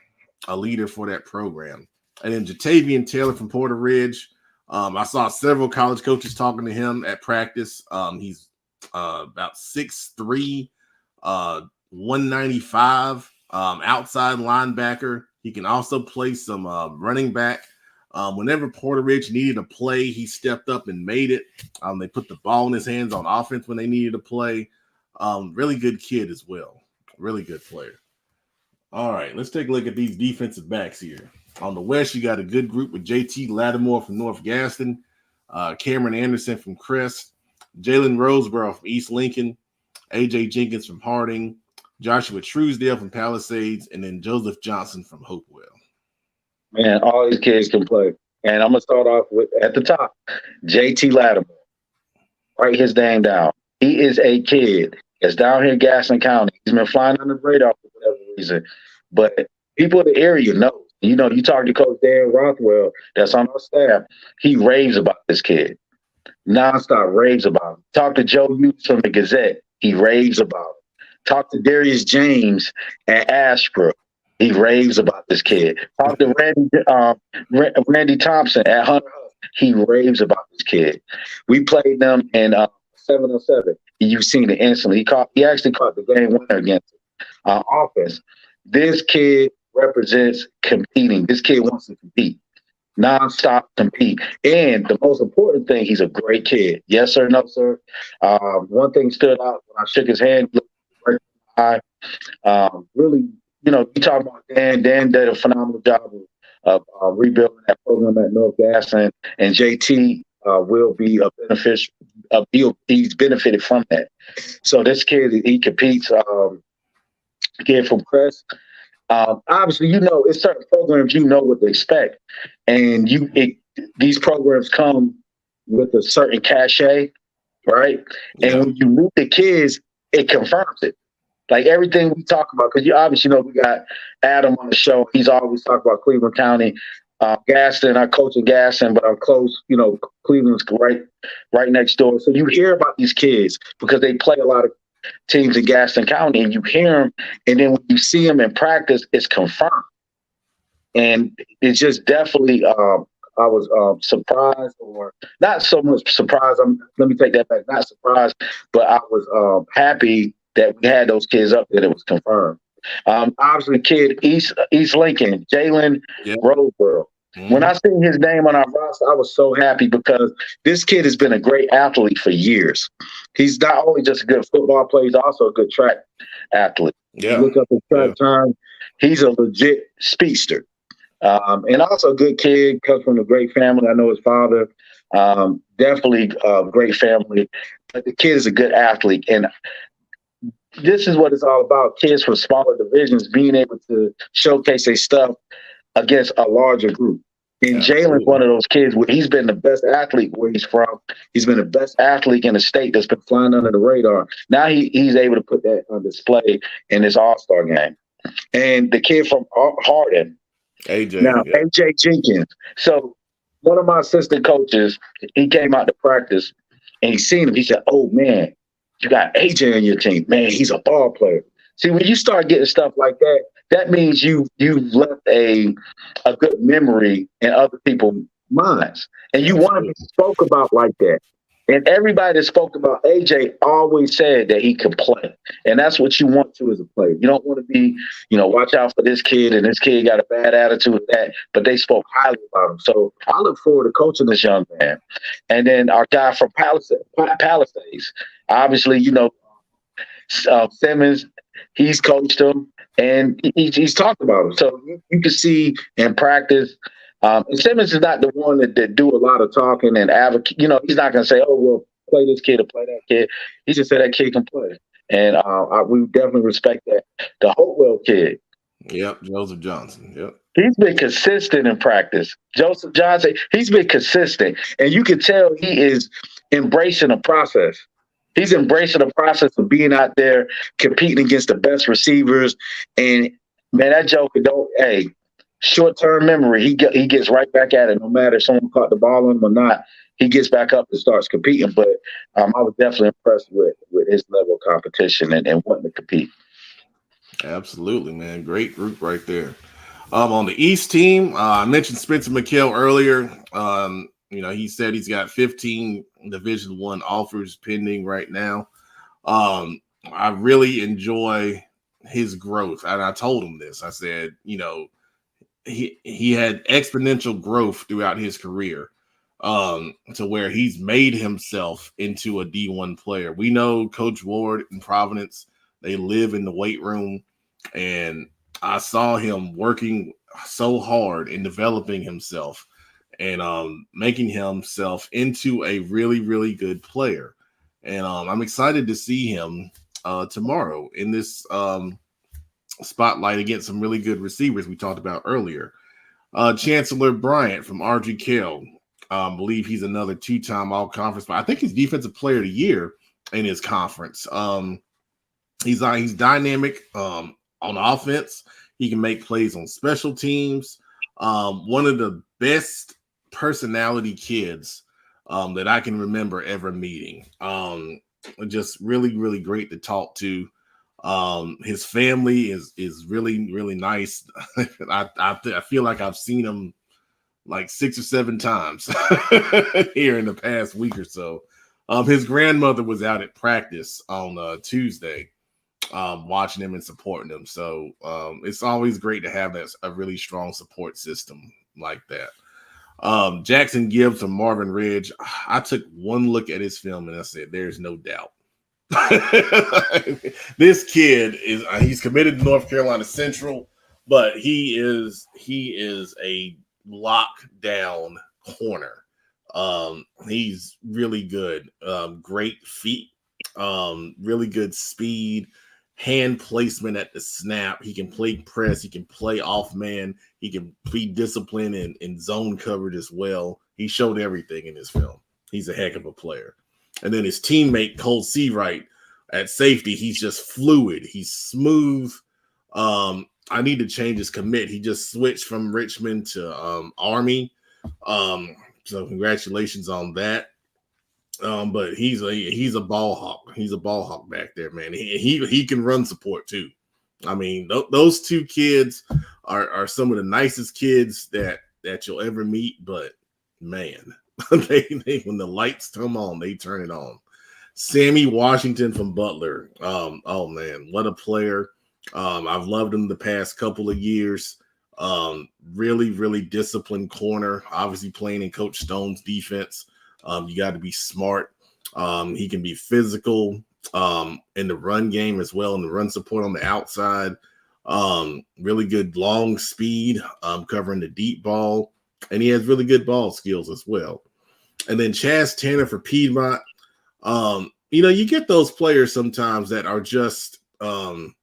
for that program. And then Jatavian Taylor from Porter Ridge. I saw several college coaches talking to him at practice. He's about 6'3", 195, outside linebacker. He can also play some running back. Whenever Porter Ridge needed a play, he stepped up and made it. They put the ball in his hands on offense when they needed a play. Really good kid as well. Really good player. All right, let's take a look at these defensive backs here. On the west, you got a good group with JT Lattimore from North Gaston, Cameron Anderson from Crest, Jalen Roseborough from East Lincoln, AJ Jenkins from Harding, Joshua Truesdale from Palisades, and then Joseph Johnson from Hopewell. Man, all these kids can play. And I'm going to start off with, at the top, JT Lattimore. Write his name down. He is a kid that's down here in Gaston County. He's been flying under the radar for whatever reason. But people in the area know. You talk to Coach Dan Rothwell, that's on our staff. He raves about this kid. Nonstop raves about him. Talk to Joe Hughes from the Gazette. He raves about him. Talk to Darius James at Ashbrook. He raves about this kid. Talk to Randy Thompson at Hunter. He raves about this kid. We played them in 7-on-7. You've seen it instantly. He actually caught the game winner against him. offense. This kid represents competing. This kid wants to compete, nonstop compete. And the most important thing, he's a great kid. Yes, sir, no, sir. One thing stood out when I shook his hand, looked right in my eye. Really, you talk about Dan. Dan did a phenomenal job of rebuilding that program at North Gaston, and JT will be a beneficial. He's benefited from that. So this kid, he competes. Kid from Crest. Obviously, it's certain programs you know what to expect, and these programs come with a certain cachet, right? Yeah. And when you meet the kids, it confirms it. Like everything we talk about, because you obviously know we got Adam on the show. He's always talking about Cleveland County, Gaston. I coach in Gaston, but I'm close. Cleveland's right next door. So you hear about these kids because they play a lot of teams in Gaston County, and you hear them, and then when you see them in practice, it's confirmed. And it's just definitely, I was surprised, or not so much surprised. Let me take that back. Not surprised, but I was happy that we had those kids up there that was confirmed. Obviously, kid East Lincoln, Jalen Roseboro. Mm-hmm. When I seen his name on our roster, I was so happy because this kid has been a great athlete for years. He's not only just a good football player, he's also a good track athlete. Yeah. You look up his track time, he's a legit speedster. And also a good kid, comes from a great family. I know his father, definitely a great family. But the kid is a good athlete. And this is what it's all about. Kids from smaller divisions being able to showcase their stuff against a larger group. And Jalen's one of those kids where he's been the best athlete where he's from. He's been the best athlete in the state that's been flying under the radar. Now he's able to put that on display in this All-Star game. And the kid from Hardin, AJ Jenkins. So one of my assistant coaches, he came out to practice and he seen him. He said, "Oh man, you got AJ on your team. Man, he's a ball player." See, when you start getting stuff like that, that means you've left a good memory in other people's minds. And you want to be spoke about like that. And everybody that spoke about AJ always said that he could play. And that's what you want to as a player. You don't want to be, watch out for this kid and this kid got a bad attitude with that, but they spoke highly about him. So I look forward to coaching this young man. And then our guy from Palisades, obviously, Simmons, he's coached him and he's talked about him. So you can see in practice, and Simmons is not the one that do a lot of talking and advocate. He's not going to say, "Oh, well, play this kid or play that kid." He just said that kid can play. And we definitely respect that. The Hopewell kid. Yep, Joseph Johnson. Yep. He's been consistent in practice. Joseph Johnson, he's been consistent. And you can tell he is embracing the process. He's embracing the process of being out there competing against the best receivers. And, man, that joker short-term memory, he gets right back at it. No matter if someone caught the ball on him or not, he gets back up and starts competing. But I was definitely impressed with his level of competition and wanting to compete. Absolutely, man. Great group right there. On the East team, I mentioned Spencer McKell earlier. He said he's got 15 Division I offers pending right now. I really enjoy his growth. And I told him this. I said, he had exponential growth throughout his career to where he's made himself into a D1 player. We know Coach Ward in Providence, they live in the weight room, and I saw him working so hard in developing himself and making himself into a really, really good player. And I'm excited to see him tomorrow in this spotlight against some really good receivers we talked about earlier. Chancellor Bryant from RGKL, believe he's another two-time all-conference, but I think he's defensive player of the year in his conference. He's dynamic on offense. He can make plays on special teams. One of the best personality kids that I can remember ever meeting. Just really, really great to talk to. His family is really, really nice. I feel like I've seen him like 6 or 7 times here in the past week or so. His grandmother was out at practice on Tuesday. watching them and supporting them. So it's always great to have a really strong support system like that. Jackson Gibbs from Marvin Ridge. I took one look at his film and I said, there's no doubt. This kid he's committed to North Carolina Central, but he is a lockdown corner. He's really good. Great feet, really good speed, hand placement at the snap. He can play press. He can play off man. He can be disciplined in zone coverage as well. He showed everything in his film. He's a heck of a player. And then his teammate, Cole Seawright, at safety, he's just fluid. He's smooth. I need to change his commit. He just switched from Richmond to Army. So congratulations on that. But he's a ball hawk. He's a ball hawk back there, man. He can run support too. I mean, those two kids are some of the nicest kids that you'll ever meet. But man, they when the lights come on, they turn it on. Sammy Washington from Butler. Oh man, what a player. I've loved him the past couple of years. Really, really disciplined corner. Obviously playing in Coach Stone's defense. You got to be smart. He can be physical in the run game as well, in the run support on the outside. Really good long speed, covering the deep ball. And he has really good ball skills as well. And then Chaz Tanner for Piedmont. You get those players sometimes that are just, and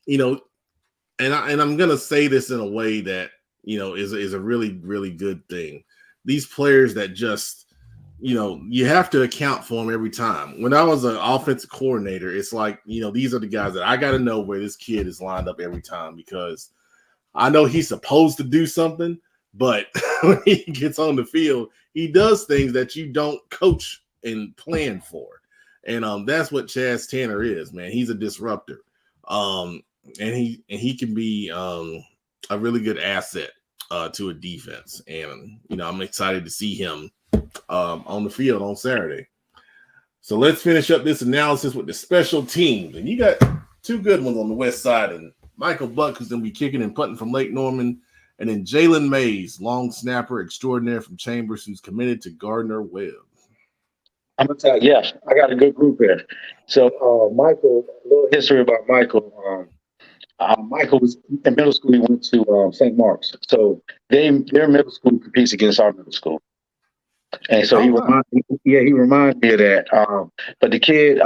I'm going to say this in a way that, is a really, really good thing. These players that just, you have to account for them every time. When I was an offensive coordinator, it's like, these are the guys that I got to know where this kid is lined up every time, because I know he's supposed to do something, but when he gets on the field, he does things that you don't coach and plan for. And that's what Chaz Tanner is, man. He's a disruptor. And he can be a really good asset to a defense. And, I'm excited to see him on the field on Saturday. So let's finish up this analysis with the special teams. And you got two good ones on the west side. And Michael Buck, who's going to be kicking and punting from Lake Norman. And then Jalen Mays, long snapper extraordinaire from Chambers, who's committed to Gardner Webb. I'm going to tell you, yes, I got a good group here. So Michael, a little history about Michael. Michael was in middle school. He went to St. Mark's. So their middle school competes against our middle school. And so he reminded me of that. But the kid,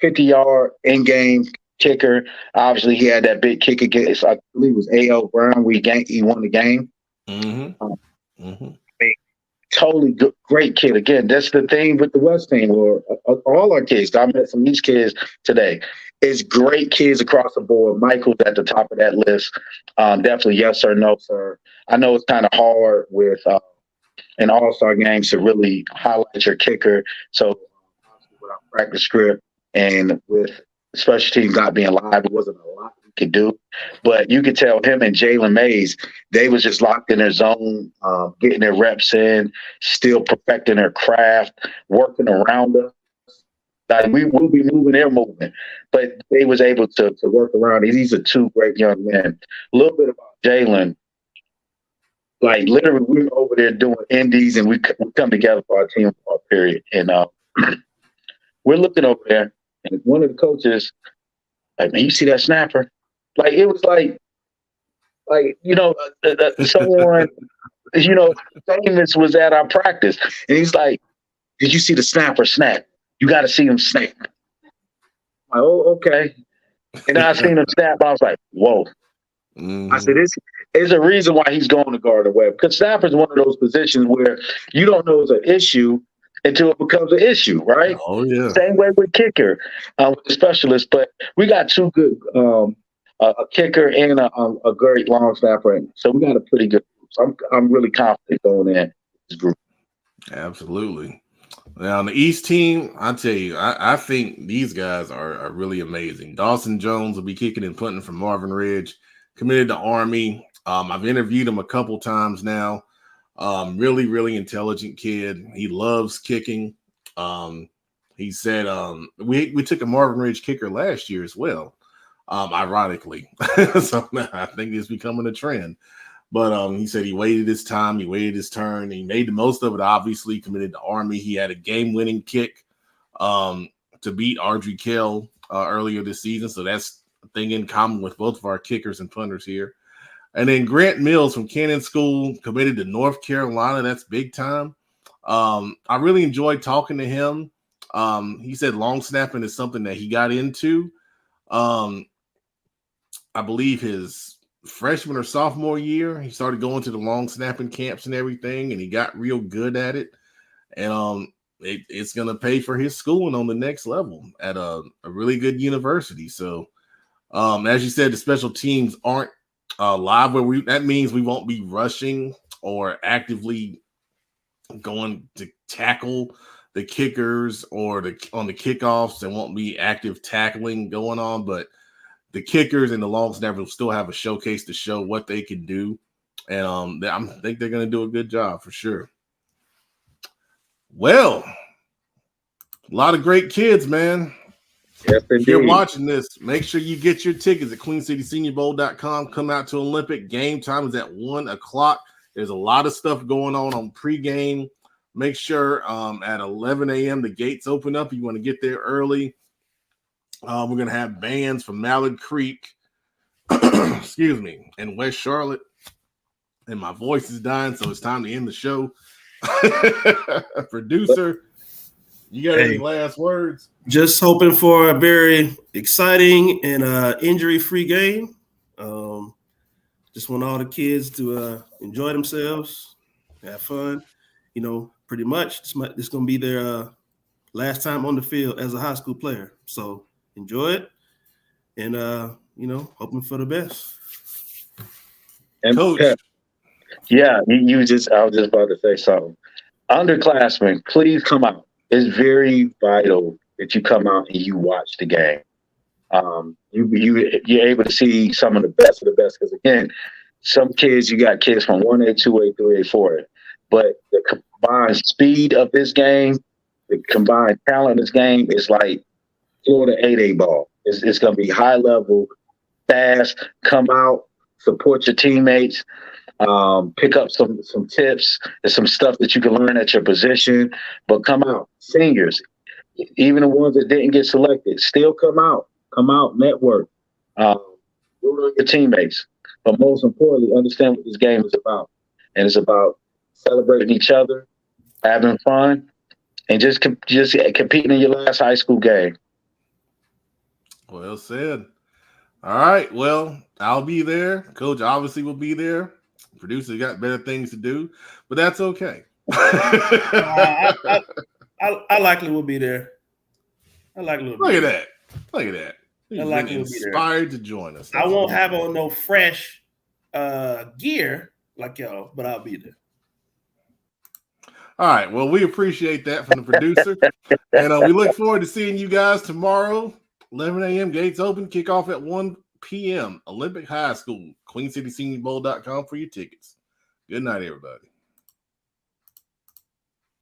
50-yard in-game kicker. Obviously, he had that big kick against, I believe it was A.L. Brown. He won the game. Mm-hmm. Totally good, great kid. Again, that's the thing with the West team, or all our kids. I met some of these kids today. It's great kids across the board. Michael's at the top of that list. Definitely yes sir, no sir. I know it's kind of hard with in all-star games to really highlight your kicker. So with our practice script and with special teams not being live, it wasn't a lot we could do. But you could tell him and Jalen Mays, they was just locked in their zone, getting their reps in, still perfecting their craft, working around us. Like we will be moving their movement, but they was able to work around it. These are two great young men. A little bit about Jalen. Like literally, we were over there doing indies, and we come together for our team for our period. And we're looking over there, and one of the coaches, like, man, you see that snapper? Like it was like someone, famous was at our practice, and he's like, "Did you see the snapper snap? You got to see him snap." I'm like, oh, okay. And I seen him snap. I was like, whoa. Mm-hmm. I said, there's a reason why he's going to Gardner Webb, because snapper is one of those positions where you don't know it's an issue until it becomes an issue, right? Oh, yeah. Same way with kicker, with the specialist. But we got two good, a kicker and a great long snapper. So we got a pretty good group. So I'm really confident going in this group. Absolutely. Now, on the East team, I tell you, I think these guys are really amazing. Dawson Jones will be kicking and punting from Marvin Ridge, committed to Army. I've interviewed him a couple times now. Really, really intelligent kid. He loves kicking. He said we took a Marvin Ridge kicker last year as well. ironically. So I think it's becoming a trend. But he said he waited his time, he waited his turn, he made the most of it. Obviously, committed to Army. He had a game-winning kick to beat Audrey Kell earlier this season. So that's a thing in common with both of our kickers and punters here. And then Grant Mills from Cannon School committed to North Carolina. That's big time. I really enjoyed talking to him. He said long snapping is something that he got into. I believe his freshman or sophomore year, he started going to the long snapping camps and everything, and he got real good at it. And it's going to pay for his schooling on the next level at a really good university. So, as you said, the special teams aren't live where that means we won't be rushing or actively going to tackle the kickers or on the kickoffs. There won't be active tackling going on, but the kickers and the long snappers will still have a showcase to show what they can do. And I think they're going to do a good job for sure. Well, a lot of great kids, man. Yes, if you're watching this, make sure you get your tickets at queencityseniorbowl.com. Come out to Olympic. Game time is at 1:00. There's a lot of stuff going on pregame. Make sure at 11 a.m. the gates open up. You want to get there early. We're going to have bands from Mallard Creek, excuse me, in West Charlotte. And my voice is dying, so it's time to end the show. Producer, you got any last words? Just hoping for a very exciting and injury-free game. Just want all the kids to enjoy themselves, have fun. You know, pretty much this is going to be their last time on the field as a high school player. So enjoy it, and hoping for the best. And Coach, yeah, I was just about to say something. Underclassmen, please come out. It's very vital that you come out and you watch the game. You're able to see some of the best of the best. Because again, some kids, you got kids from 1A, 2A, 3A, 4A. But the combined speed of this game, the combined talent of this game is like Florida 8A ball. It's going to be high level, fast. Come out, support your teammates. Pick up some tips and some stuff that you can learn at your position, but come out. Seniors, even the ones that didn't get selected, still come out, network, root on your teammates. But most importantly, understand what this game is about. And it's about celebrating each other, having fun, and just competing in your last high school game. Well said. All right. Well, I'll be there. Coach obviously will be there. Producer got better things to do, but that's okay. I likely will be there. Look at that. He's likely will be there. Inspired to join us. I won't have on no fresh gear like y'all, but I'll be there. All right. Well, we appreciate that from the producer. And we look forward to seeing you guys tomorrow. 11 a.m. gates open. Kickoff at 1 p.m. Olympic High School. QueenCitySeniorBowl.com for your tickets. Good night, everybody.